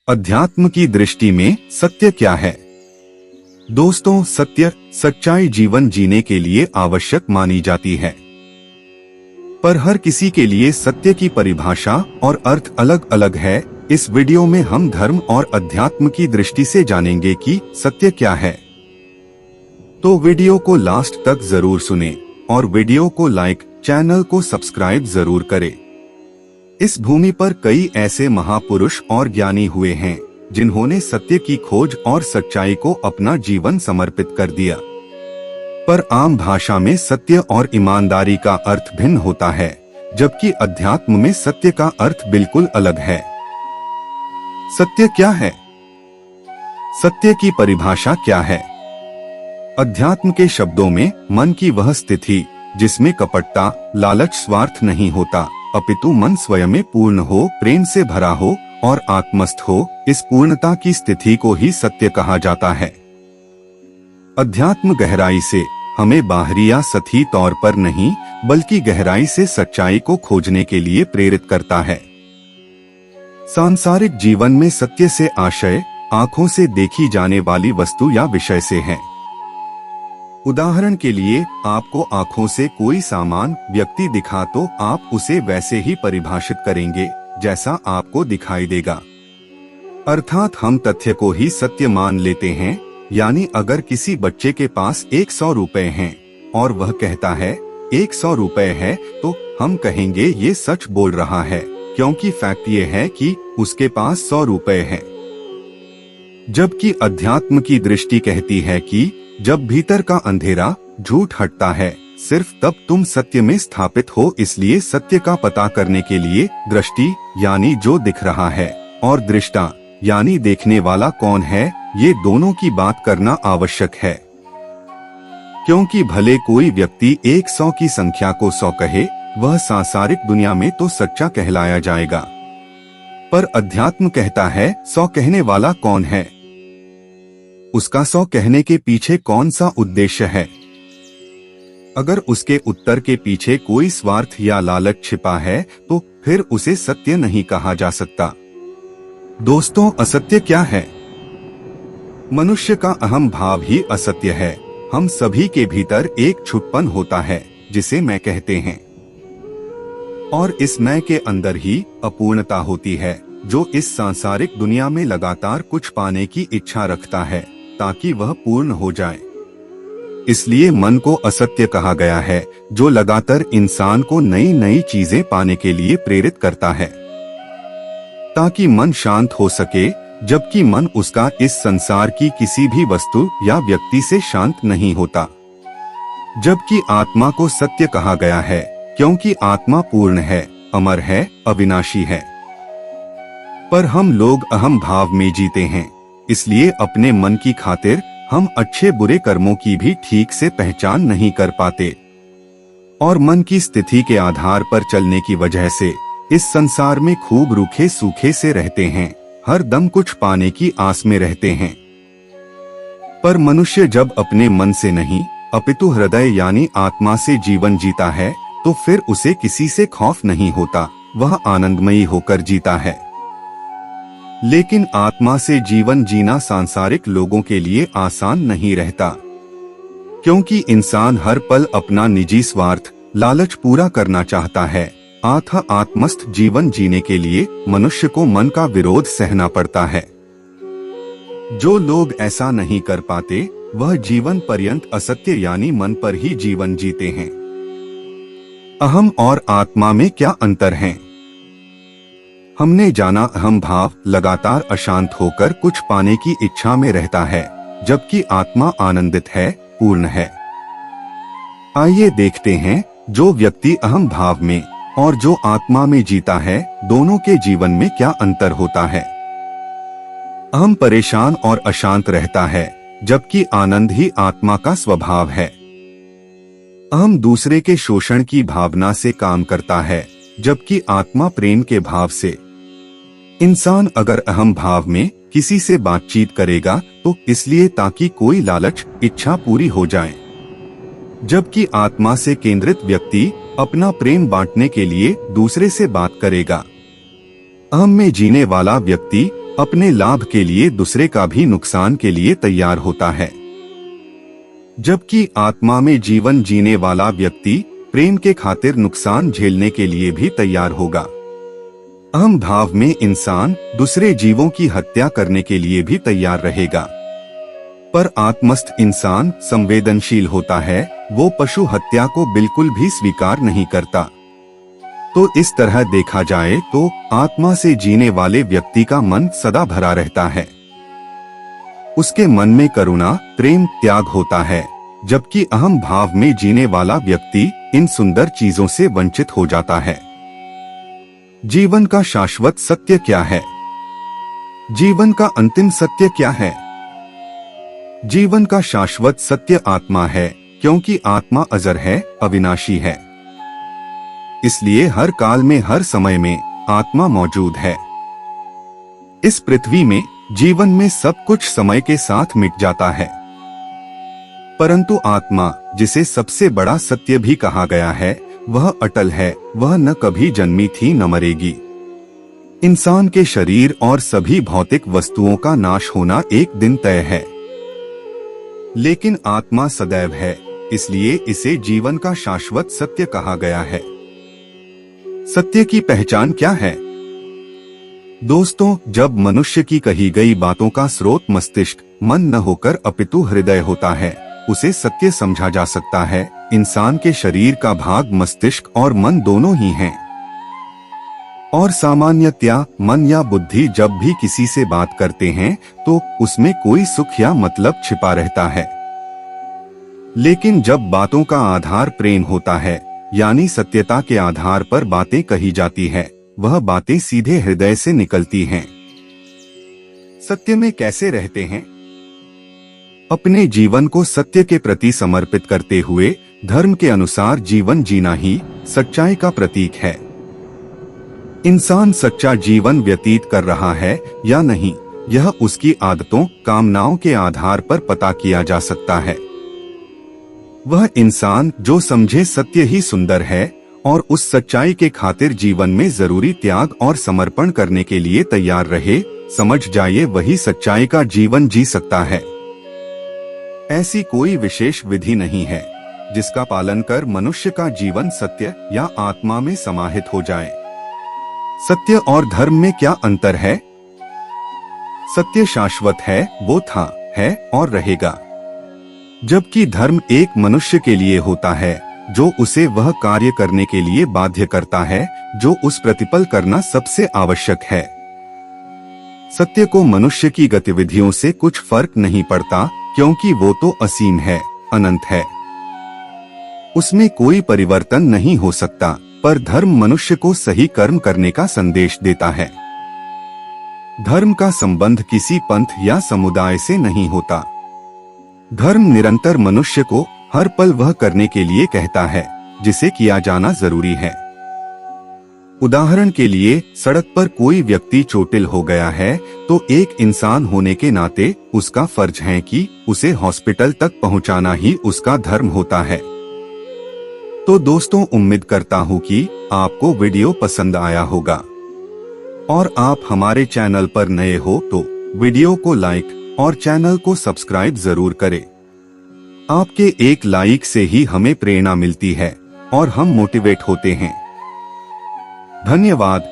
अध्यात्म की दृष्टि में सत्य क्या है? दोस्तों, सत्य, सच्चाई जीवन जीने के लिए आवश्यक मानी जाती है, पर हर किसी के लिए सत्य की परिभाषा और अर्थ अलग अलग है। इस वीडियो में हम धर्म और अध्यात्म की दृष्टि से जानेंगे कि सत्य क्या है। तो वीडियो को लास्ट तक जरूर सुनें और वीडियो को लाइक, चैनल को सब्सक्राइब जरूर करें। इस भूमि पर कई ऐसे महापुरुष और ज्ञानी हुए हैं जिन्होंने सत्य की खोज और सच्चाई को अपना जीवन समर्पित कर दिया। पर आम भाषा में सत्य और ईमानदारी का अर्थ भिन्न होता है, जबकि अध्यात्म में सत्य का अर्थ बिल्कुल अलग है। सत्य क्या है? सत्य की परिभाषा क्या है? अध्यात्म के शब्दों में मन की वह स्थिति जिसमें कपटता, लालच, स्वार्थ नहीं होता, अपितु मन स्वयं में पूर्ण हो, प्रेम से भरा हो और आत्मस्थ हो, इस पूर्णता की स्थिति को ही सत्य कहा जाता है। अध्यात्म गहराई से हमें बाहरी या सतही तौर पर नहीं, बल्कि गहराई से सच्चाई को खोजने के लिए प्रेरित करता है। सांसारिक जीवन में सत्य से आशय आंखों से देखी जाने वाली वस्तु या विषय से है। उदाहरण के लिए, आपको आंखों से कोई सामान, व्यक्ति दिखा तो आप उसे वैसे ही परिभाषित करेंगे जैसा आपको दिखाई देगा। अर्थात हम तथ्य को ही सत्य मान लेते हैं। यानी अगर किसी बच्चे के पास 100 रुपए हैं और वह कहता है 100 रुपए है, तो हम कहेंगे ये सच बोल रहा है, क्योंकि फैक्ट ये है कि उसके पास 100 रुपए हैं। जबकि अध्यात्म की दृष्टि कहती है कि जब भीतर का अंधेरा, झूठ हटता है, सिर्फ तब तुम सत्य में स्थापित हो। इसलिए सत्य का पता करने के लिए दृष्टि यानी जो दिख रहा है और दृष्टा यानी देखने वाला कौन है, ये दोनों की बात करना आवश्यक है। क्योंकि भले कोई व्यक्ति 100 की संख्या को 100 कहे, वह सांसारिक दुनिया में तो सच्चा कहलाया जाएगा, पर अध्यात्म कहता है 100 कहने वाला कौन है, उसका 100 कहने के पीछे कौन सा उद्देश्य है। अगर उसके उत्तर के पीछे कोई स्वार्थ या लालच छिपा है, तो फिर उसे सत्य नहीं कहा जा सकता। दोस्तों, असत्य क्या है? मनुष्य का अहम भाव ही असत्य है। हम सभी के भीतर एक छुटपन होता है जिसे मैं कहते हैं, और इस मैं के अंदर ही अपूर्णता होती है, जो इस सांसारिक दुनिया में लगातार कुछ पाने की इच्छा रखता है ताकि वह पूर्ण हो जाए। इसलिए मन को असत्य कहा गया है, जो लगातार इंसान को नई नई चीजें पाने के लिए प्रेरित करता है ताकि मन शांत हो सके, जबकि मन उसका इस संसार की किसी भी वस्तु या व्यक्ति से शांत नहीं होता। जबकि आत्मा को सत्य कहा गया है, क्योंकि आत्मा पूर्ण है, अमर है, अविनाशी है। पर हम लोग अहम भाव में जीते हैं, इसलिए अपने मन की खातिर हम अच्छे बुरे कर्मों की भी ठीक से पहचान नहीं कर पाते, और मन की स्थिति के आधार पर चलने की वजह से इस संसार में खूब रूखे सूखे से रहते हैं, हर दम कुछ पाने की आस में रहते हैं। पर मनुष्य जब अपने मन से नहीं, अपितु हृदय यानी आत्मा से जीवन जीता है, तो फिर उसे किसी से खौफ नहीं होता, वह आनंदमयी होकर जीता है। लेकिन आत्मा से जीवन जीना सांसारिक लोगों के लिए आसान नहीं रहता, क्योंकि इंसान हर पल अपना निजी स्वार्थ, लालच पूरा करना चाहता है। आत्मस्थ जीवन जीने के लिए मनुष्य को मन का विरोध सहना पड़ता है। जो लोग ऐसा नहीं कर पाते, वह जीवन पर्यंत असत्य यानी मन पर ही जीवन जीते हैं। अहम और आत्मा में क्या अंतर है? हमने जाना अहम भाव लगातार अशांत होकर कुछ पाने की इच्छा में रहता है, जबकि आत्मा आनंदित है, पूर्ण है। आइए देखते हैं, जो व्यक्ति अहम भाव में और जो आत्मा में जीता है, दोनों के जीवन में क्या अंतर होता है। अहम परेशान और अशांत रहता है, जबकि आनंद ही आत्मा का स्वभाव है। अहम दूसरे के शोषण की भावना से काम करता है, जबकि आत्मा प्रेम के भाव से। इंसान अगर अहम भाव में किसी से बातचीत करेगा तो इसलिए ताकि कोई लालच, इच्छा पूरी हो जाए, जबकि आत्मा से केंद्रित व्यक्ति अपना प्रेम बांटने के लिए दूसरे से बात करेगा। अहम में जीने वाला व्यक्ति अपने लाभ के लिए दूसरे का भी नुकसान के लिए तैयार होता है। जबकि आत्मा में जीवन जीने वाला व्यक्ति प्रेम के खातिर नुकसान झेलने के लिए भी तैयार होगा। अहम भाव में इंसान दूसरे जीवों की हत्या करने के लिए भी तैयार रहेगा। पर आत्मस्थ इंसान संवेदनशील होता है, वो पशु हत्या को बिल्कुल भी स्वीकार नहीं करता। तो इस तरह देखा जाए तो आत्मा से जीने वाले व्यक्ति का मन सदा भरा रहता है। उसके मन में करुणा, प्रेम, त्याग होता है, जबकि अहम भाव में जीने वाला व्यक्ति इन सुंदर चीजों से वंचित हो जाता है। जीवन का शाश्वत सत्य क्या है? जीवन का अंतिम सत्य क्या है? जीवन का शाश्वत सत्य आत्मा है, क्योंकि आत्मा अजर है, अविनाशी है। इसलिए हर काल में, हर समय में आत्मा मौजूद है। इस पृथ्वी में जीवन में सब कुछ समय के साथ मिट जाता है, परंतु आत्मा, जिसे सबसे बड़ा सत्य भी कहा गया है, वह अटल है। वह न कभी जन्मी थी, न मरेगी। इंसान के शरीर और सभी भौतिक वस्तुओं का नाश होना एक दिन तय है, लेकिन आत्मा सदैव है, इसलिए इसे जीवन का शाश्वत सत्य कहा गया है। सत्य की पहचान क्या है? दोस्तों, जब मनुष्य की कही गई बातों का स्रोत मस्तिष्क, मन न होकर अपितु हृदय होता है, उसे सत्य समझा जा सकता है। इंसान के शरीर का भाग मस्तिष्क और मन दोनों ही हैं। और सामान्यतया मन या बुद्धि जब भी किसी से बात करते हैं तो उसमें कोई सुख या मतलब छिपा रहता है। लेकिन जब बातों का आधार प्रेम होता है, यानी सत्यता के आधार पर बातें कही जाती है, वह बातें सीधे हृदय से निकलती हैं। सत्य में कैसे रहते हैं? अपने जीवन को सत्य के प्रति समर्पित करते हुए धर्म के अनुसार जीवन जीना ही सच्चाई का प्रतीक है। इंसान सच्चा जीवन व्यतीत कर रहा है या नहीं, यह उसकी आदतों, कामनाओं के आधार पर पता किया जा सकता है। वह इंसान जो समझे सत्य ही सुंदर है और उस सच्चाई के खातिर जीवन में जरूरी त्याग और समर्पण करने के लिए तैयार रहे, समझ जाइए वही सच्चाई का जीवन जी सकता है। ऐसी कोई विशेष विधि नहीं है जिसका पालन कर मनुष्य का जीवन सत्य या आत्मा में समाहित हो जाए। सत्य और धर्म में क्या अंतर है? सत्य शाश्वत है, वो था, है और रहेगा, जबकि धर्म एक मनुष्य के लिए होता है जो उसे वह कार्य करने के लिए बाध्य करता है जो उस प्रतिपल करना सबसे आवश्यक है। सत्य को मनुष्य की गतिविधियों से कुछ फर्क नहीं पड़ता, क्योंकि वो तो असीम है, अनंत है, उसमें कोई परिवर्तन नहीं हो सकता। पर धर्म मनुष्य को सही कर्म करने का संदेश देता है। धर्म का संबंध किसी पंथ या समुदाय से नहीं होता। धर्म निरंतर मनुष्य को हर पल वह करने के लिए कहता है जिसे किया जाना जरूरी है। उदाहरण के लिए, सड़क पर कोई व्यक्ति चोटिल हो गया है तो एक इंसान होने के नाते उसका फर्ज है कि उसे हॉस्पिटल तक पहुंचाना ही उसका धर्म होता है। तो दोस्तों, उम्मीद करता हूँ कि आपको वीडियो पसंद आया होगा और आप हमारे चैनल पर नए हो तो वीडियो को लाइक और चैनल को सब्सक्राइब जरूर करें। आपके एक लाइक से ही हमें प्रेरणा मिलती है और हम मोटिवेट होते हैं। धन्यवाद।